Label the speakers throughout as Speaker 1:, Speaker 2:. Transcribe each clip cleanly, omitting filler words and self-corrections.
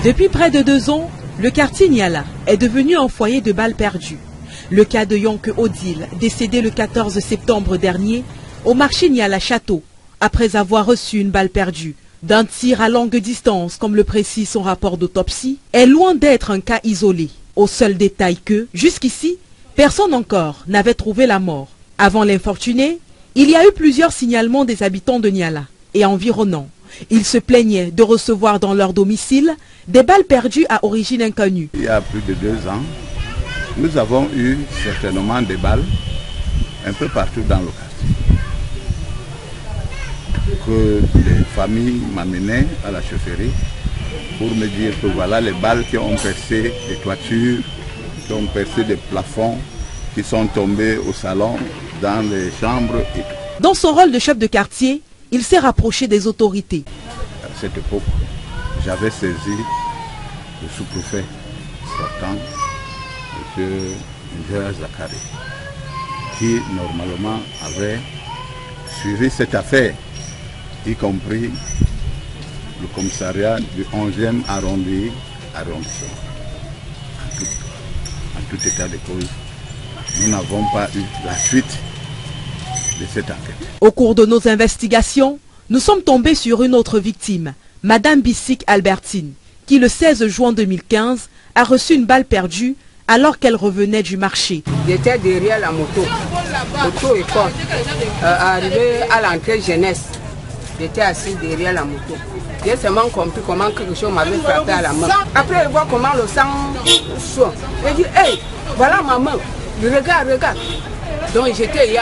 Speaker 1: Depuis près de 2 ans, le quartier Niala est devenu un foyer de balles perdues. Le cas de Yonke Odile, décédé le 14 septembre dernier au marché Niala Château, après avoir reçu une balle perdue d'un tir à longue distance, comme le précise son rapport d'autopsie, est loin d'être un cas isolé. Au seul détail que, jusqu'ici, personne encore n'avait trouvé la mort. Avant l'infortuné, il y a eu plusieurs signalements des habitants de Niala et environnants. Ils se plaignaient de recevoir dans leur domicile des balles perdues à origine inconnue.
Speaker 2: Il y a plus de 2 ans, nous avons eu certainement des balles un peu partout dans le quartier. Que les familles m'amenaient à la chefferie pour me dire que voilà les balles qui ont percé les toitures, qui ont percé des plafonds, qui sont tombés au salon, dans les chambres et tout.
Speaker 1: Dans son rôle de chef de quartier, il s'est rapproché des autorités.
Speaker 2: À cette époque, j'avais saisi le sous-préfet sortant, M. Ngera Zakari, qui normalement avait suivi cette affaire, y compris le commissariat du 11e arrondissement. En tout état de cause, nous n'avons pas eu la suite de cette enquête.
Speaker 1: Au cours de nos investigations, nous sommes tombés sur une autre victime, Madame Bissik Albertine, qui le 16 juin 2015 a reçu une balle perdue alors qu'elle revenait du marché.
Speaker 3: J'étais derrière la moto école, arrivé à l'entrée jeunesse. J'étais assis derrière la moto. J'ai seulement compris comment quelque chose m'avait frappé à la main. Après, je vois comment le sang sort. J'ai dit, hey, voilà ma main. Regarde. Donc j'étais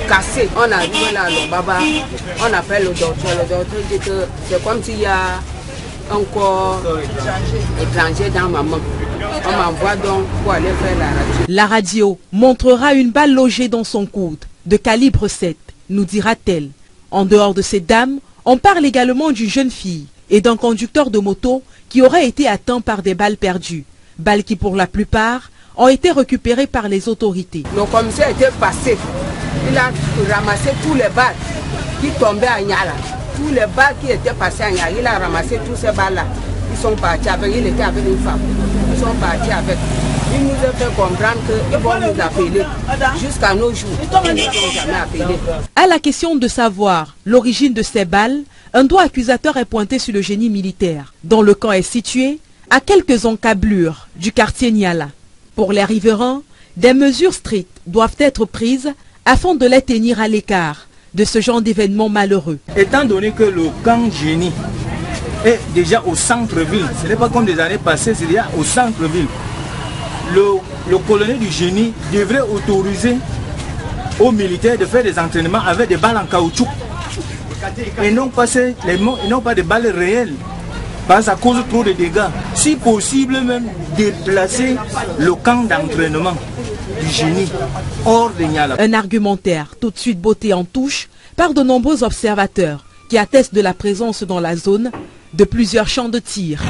Speaker 3: cassé. On arrive là, le baba, on appelle le docteur. Le docteur dit que c'est comme s'il y a un corps étranger dans ma main. On m'envoie donc pour aller faire la radio.
Speaker 1: La radio montrera une balle logée dans son coude, de calibre 7, nous dira-t-elle. En dehors de ces dames, on parle également d'une jeune fille et d'un conducteur de moto qui aurait été atteint par des balles perdues. Balles qui, pour la plupart, ont été récupérées par les autorités.
Speaker 3: Le commissaire était passé. Il a ramassé tous les balles qui tombaient à Niala. Tous les balles qui étaient passées à Niala, il a ramassé tous ces balles-là. Ils sont partis avec, il était avec une femme. Ils sont partis avec. Il nous a fait comprendre qu'ils vont nous appeler. Jusqu'à nos jours, ils ne nous ont jamais appelés.
Speaker 1: À la question de savoir l'origine de ces balles, un doigt accusateur est pointé sur le génie militaire, dont le camp est situé à quelques encablures du quartier Niala. Pour les riverains, des mesures strictes doivent être prises afin de les tenir à l'écart de ce genre d'événements malheureux.
Speaker 4: Étant donné que le camp génie est déjà au centre-ville, ce n'est pas comme des années passées, c'est déjà au centre-ville. Le colonel du génie devrait autoriser aux militaires de faire des entraînements avec des balles en caoutchouc et non pas des balles réelles, parce que ça cause trop de dégâts. Si possible même déplacer le camp d'entraînement du génie hors de Niala.
Speaker 1: Un argumentaire tout de suite botté en touche par de nombreux observateurs qui attestent de la présence dans la zone de plusieurs champs de tir.